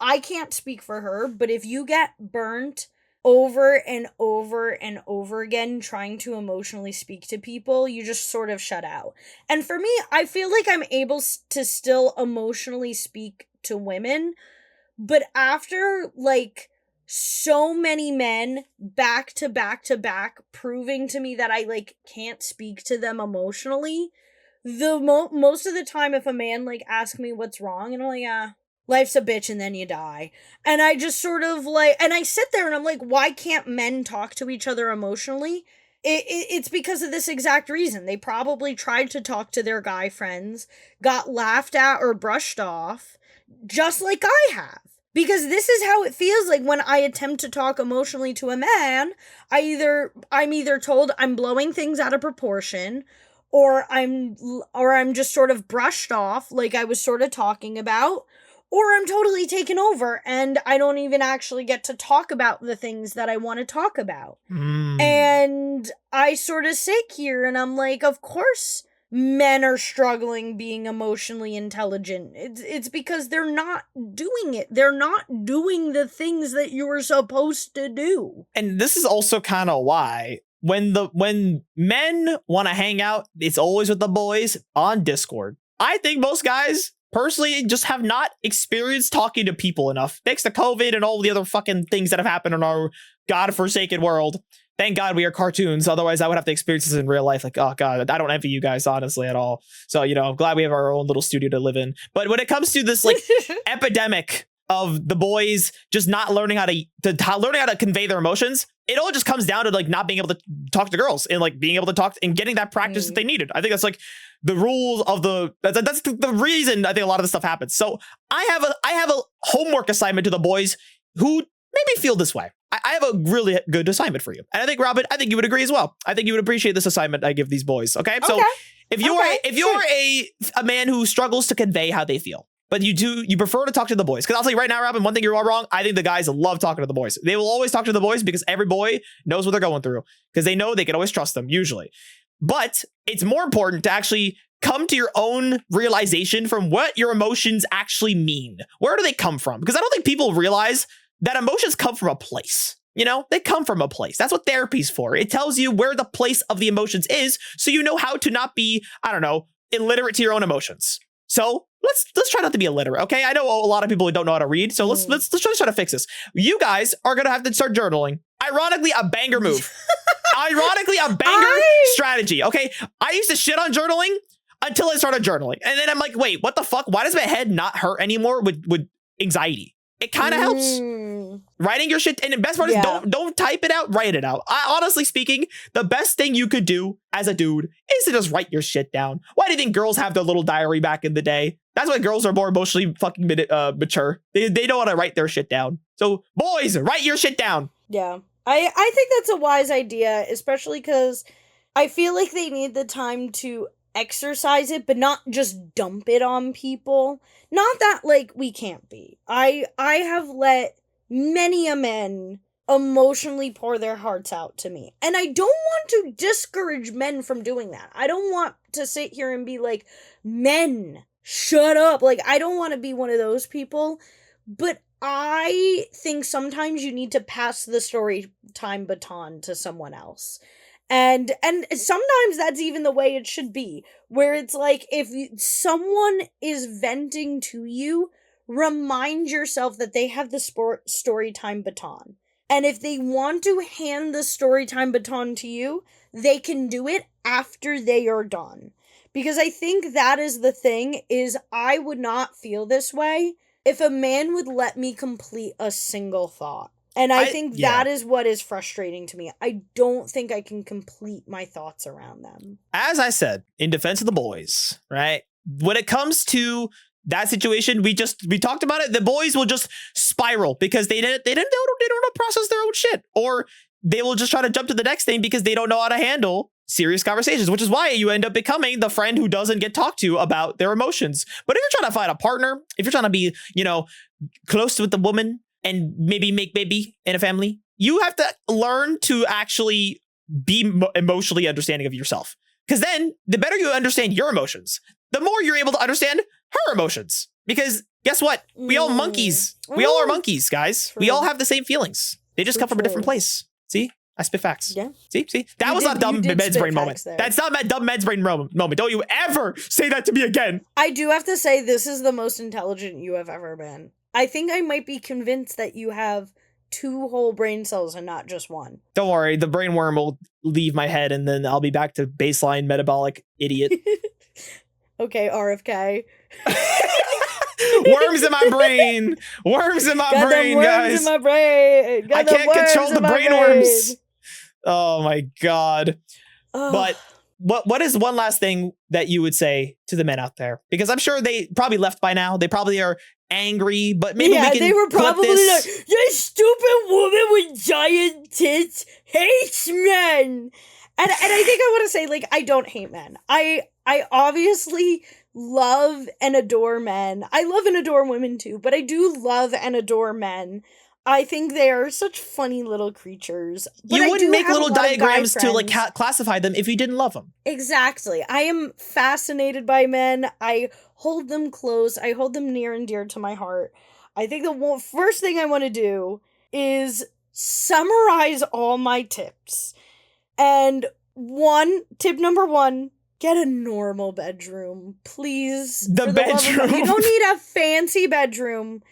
I can't speak for her, but if you get burnt over and over and over again trying to emotionally speak to people, you just sort of shut out. And for me, I feel like I'm able to still emotionally speak to women, but after like so many men back to back to back proving to me that I like can't speak to them emotionally, most of the time if a man like asks me what's wrong, and I'm like, yeah, life's a bitch and then you die. And I just sort of like, and I sit there and I'm like, why can't men talk to each other emotionally? It's because of this exact reason. They probably tried to talk to their guy friends, got laughed at or brushed off, just like I have. Because this is how it feels like when I attempt to talk emotionally to a man. I'm either told I'm blowing things out of proportion, or I'm just sort of brushed off like I was sort of talking about, or I'm totally taken over and I don't even actually get to talk about the things that I want to talk about. And I sort of sit here and I'm like, of course men are struggling being emotionally intelligent. It's because they're not doing it. They're not doing the things that you're supposed to do. And this is also kind of why when men want to hang out, it's always with the boys on Discord. I think most guys personally just have not experienced talking to people enough. Thanks to COVID and all the other fucking things that have happened in our godforsaken world. Thank God we are cartoons. Otherwise, I would have to experience this in real life. Like, oh God, I don't envy you guys, honestly, at all. So, I'm glad we have our own little studio to live in. But when it comes to this like epidemic of the boys just not learning how to convey their emotions, it all just comes down to like not being able to talk to girls and like being able to talk and getting that practice that they needed. I think that's like the rules of that's the reason I think a lot of this stuff happens. So I have a homework assignment to the boys who maybe feel this way. I have a really good assignment for you. And I think, Robyn, I think you would agree as well. I think you would appreciate this assignment I give these boys. Okay. So if you're a man who struggles to convey how they feel, but you prefer to talk to the boys. Because I'll tell you right now, Robyn, one thing you're all wrong. I think the guys love talking to the boys. They will always talk to the boys because every boy knows what they're going through. Because they know they can always trust them, usually. But it's more important to actually come to your own realization from what your emotions actually mean. Where do they come from? Because I don't think people realize that emotions come from a place. They come from a place. That's what therapy's for. It tells you where the place of the emotions is, so you know how to not be, illiterate to your own emotions. So let's try not to be illiterate, okay? I know a lot of people who don't know how to read, so let's try to fix this. You guys are gonna have to start journaling. Ironically, a banger move. Ironically, a banger strategy. Okay, I used to shit on journaling until I started journaling, and then I'm like, wait, what the fuck? Why does my head not hurt anymore with anxiety? It kind of helps. Writing your shit, and the best part is don't type it out, write it out. Honestly speaking, the best thing you could do as a dude is to just write your shit down. Why do you think girls have their little diary back in the day? That's why girls are more emotionally fucking mature. They know how to write their shit down. So boys, write your shit down. Yeah, I think that's a wise idea, especially because I feel like they need the time to exercise it, but not just dump it on people. Not that like we can't be. I have let many a men emotionally pour their hearts out to me, and I don't want to discourage men from doing that. I don't want to sit here and be like, men, shut up. Like, I don't want to be one of those people, but I think sometimes you need to pass the story time baton to someone else. And sometimes that's even the way it should be, where it's like, if someone is venting to you, remind yourself that they have the story time baton. And if they want to hand the story time baton to you, they can do it after they are done. Because I think that is the thing, is I would not feel this way if a man would let me complete a single thought. And I think that is what is frustrating to me. I don't think I can complete my thoughts around them. As I said, in defense of the boys, right? When it comes to that situation, we talked about it. The boys will just spiral because they don't know how to process their own shit, or they will just try to jump to the next thing because they don't know how to handle serious conversations, which is why you end up becoming the friend who doesn't get talked to about their emotions. But if you're trying to find a partner, if you're trying to be, close with the woman, and maybe make baby in a family, you have to learn to actually be emotionally understanding of yourself. Because then the better you understand your emotions, the more you're able to understand her emotions. Because guess what? We all monkeys. We all are monkeys, guys. True. We all have the same feelings. They just come from a different place. See? I spit facts. Yeah. See? That was not dumb Medz brain moment. That's not dumb Medz brain moment. Don't you ever say that to me again. I do have to say, this is the most intelligent you have ever been. I think I might be convinced that you have 2 whole brain cells and not just one. Don't worry, the brain worm will leave my head and then I'll be back to baseline metabolic idiot. Okay, RFK. Worms in my brain. Worms in my brain, guys. Worms in my brain. I can't control the brain worms. Oh my God. But what is one last thing that you would say to the men out there? Because I'm sure they probably left by now. They probably are angry, but maybe we can they were probably like, this stupid woman with giant tits hates men. And I think I want to say, like, I don't hate men. I obviously love and adore men. I love and adore women too, but I do love and adore men. I think they are such funny little creatures. But you I wouldn't do make have a little lot of guy diagrams to like friends. classify them if you didn't love them. Exactly. I am fascinated by men. I hold them close. I hold them near and dear to my heart. I think the first thing I want to do is summarize all my tips. And tip number one, get a normal bedroom, please. The bedroom. You don't need a fancy bedroom.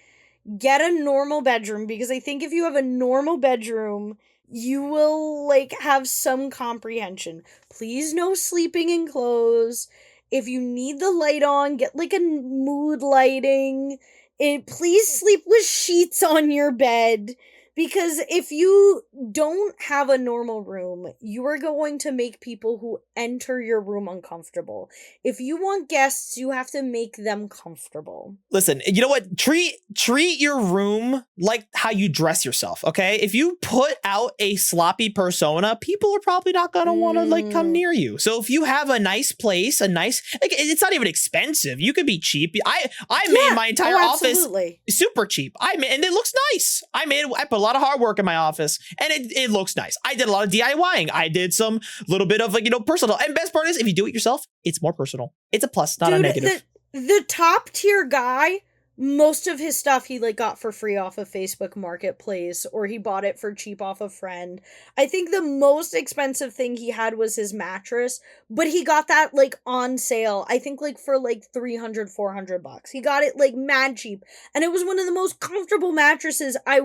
Get a normal bedroom, because I think if you have a normal bedroom, you will, like, have some comprehension. Please, no sleeping in clothes. If you need the light on, get, like, a mood lighting. Please sleep with sheets on your bed. Because if you don't have a normal room, you are going to make people who enter your room uncomfortable. If you want guests, you have to make them comfortable. Listen, you know what? Treat your room like how you dress yourself, okay? If you put out a sloppy persona, people are probably not going to want to like come near you. So if you have a nice place, it's not even expensive. You could be cheap. I made my entire office super cheap. And it looks nice. I put a lot of hard work in my office, and it looks nice. I did a lot of DIYing. I did some little bit of like, personal. And best part is, if you do it yourself, it's more personal. It's a plus, not a negative. The top tier guy, most of his stuff he like got for free off of Facebook Marketplace, or he bought it for cheap off a friend. I think the most expensive thing he had was his mattress, but he got that like on sale. I think like for like $300-$400. He got it like mad cheap, and it was one of the most comfortable mattresses I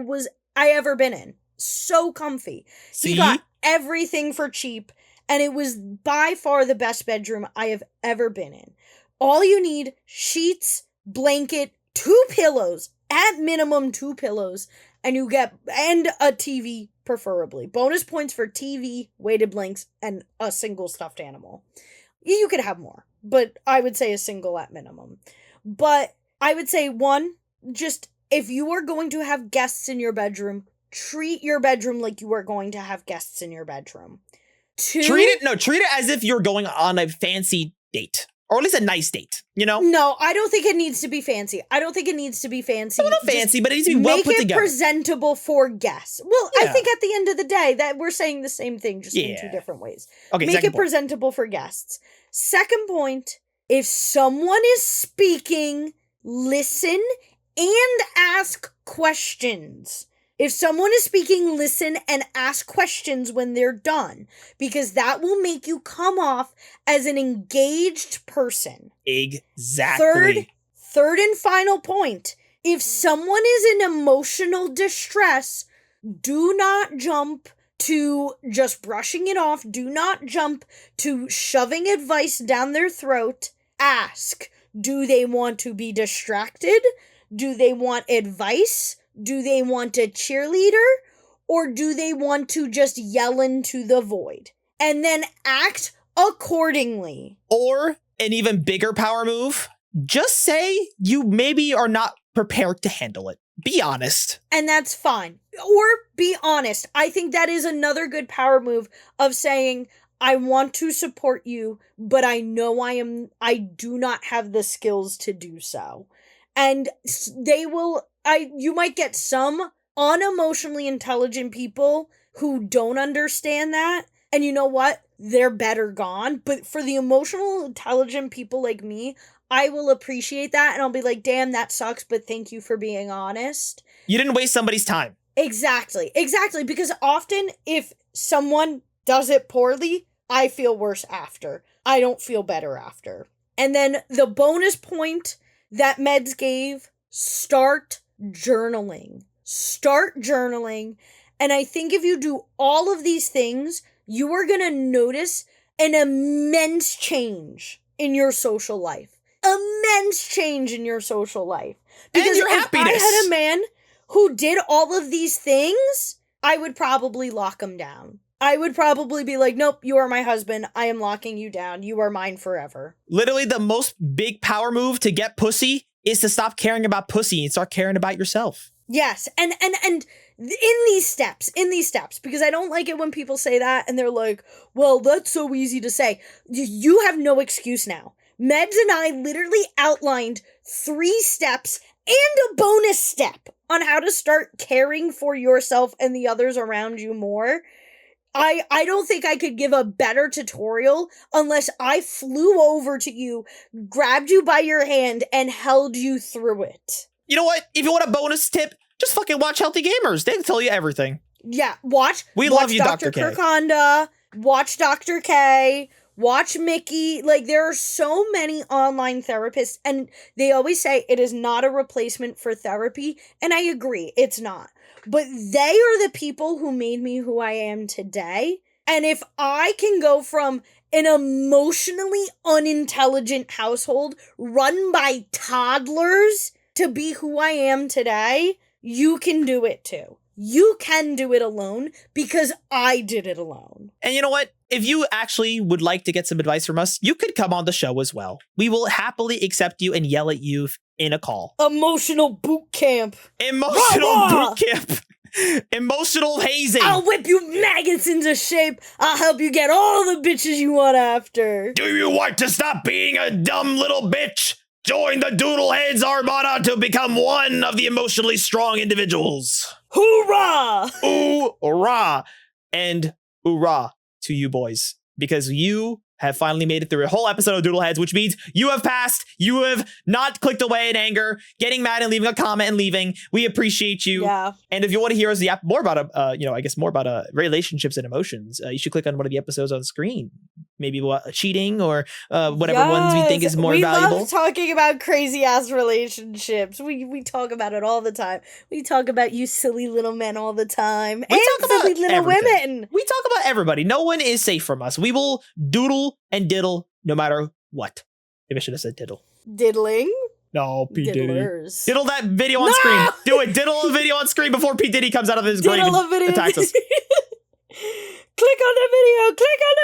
ever been in. So comfy. See? He got everything for cheap, and it was by far the best bedroom I have ever been in. All you need: sheets, blanket, 2 pillows, at minimum 2 pillows, and a TV, preferably. Bonus points for TV, weighted blanks, and a single stuffed animal. You could have more, but I would say a single at minimum. But I would say, one, just if you are going to have guests in your bedroom, treat your bedroom like you are going to have guests in your bedroom. 2, treat it as if you're going on a fancy date. Or at least a nice date, No, I don't think it needs to be fancy. It's not fancy, but it needs to be well put together. Make it presentable for guests. Well, yeah. I think at the end of the day that we're saying the same thing, just in 2 different ways. Okay, make it presentable for guests. Second point, if someone is speaking, listen and ask questions. If someone is speaking, listen and ask questions when they're done, because that will make you come off as an engaged person. Exactly. Third and final point. If someone is in emotional distress, do not jump to just brushing it off. Do not jump to shoving advice down their throat. Ask, do they want to be distracted? Do they want advice? Do they want a cheerleader, or do they want to just yell into the void? And then act accordingly. Or an even bigger power move, just say you maybe are not prepared to handle it. Be honest. And that's fine. Or be honest. I think that is another good power move of saying, I want to support you, but I know I do not have the skills to do so. And you might get some unemotionally intelligent people who don't understand that. And you know what? They're better gone. But for the emotional intelligent people like me, I will appreciate that. And I'll be like, damn, that sucks, but thank you for being honest. You didn't waste somebody's time. Exactly. Because often if someone does it poorly, I feel worse after. I don't feel better after. And then the bonus point that Medz gave, start journaling. And I think if you do all of these things, you are going to notice an immense change in your social life. Because and your happiness. If I had a man who did all of these things, I would probably lock him down. I would probably be like, nope, you are my husband. I am locking you down. You are mine forever. Literally the most big power move to get pussy is to stop caring about pussy and start caring about yourself. Yes. And in these steps, because I don't like it when people say that and they're like, well, that's so easy to say. You have no excuse now. Medz and I literally outlined 3 steps and a bonus step on how to start caring for yourself and the others around you more, I don't think I could give a better tutorial unless I flew over to you, grabbed you by your hand, and held you through it. You know what? If you want a bonus tip, just fucking watch Healthy Gamers. They tell you everything. Yeah, watch love you, Dr. K. Kirkonda, watch Dr. K, watch Mickey. Like, there are so many online therapists, and they always say it is not a replacement for therapy, and I agree, it's not. But they are the people who made me who I am today. And if I can go from an emotionally unintelligent household run by toddlers to be who I am today, you can do it too. You can do it alone because I did it alone. And you know what? If you actually would like to get some advice from us, you could come on the show as well. We will happily accept you and yell at you in a call. Emotional boot camp. Emotional boot camp. Emotional hazing. I'll whip you maggots into shape. I'll help you get all the bitches you want after. Do you want to stop being a dumb little bitch? Join the Doodle Heads Armada to become one of the emotionally strong individuals. Hoorah! Hoorah! And hoorah to you boys, because you have finally made it through a whole episode of Doodle Heads, which means you have passed. You have not clicked away in anger, getting mad and leaving a comment and leaving. We appreciate you. Yeah. And if you want to hear us more about relationships and emotions, you should click on one of the episodes on the screen. Maybe cheating or whatever ones we think is more valuable. We love talking about crazy ass relationships. We talk about it all the time. We talk about you silly little men all the time. And silly little women. We talk about everybody. No one is safe from us. We will doodle and diddle no matter what. Maybe I should have said diddle. Diddling? No, P. Diddy. Diddle that video on screen. Do it. Diddle a video on screen before P. Diddy comes out of his grave and attacks us. Click on the video. Click on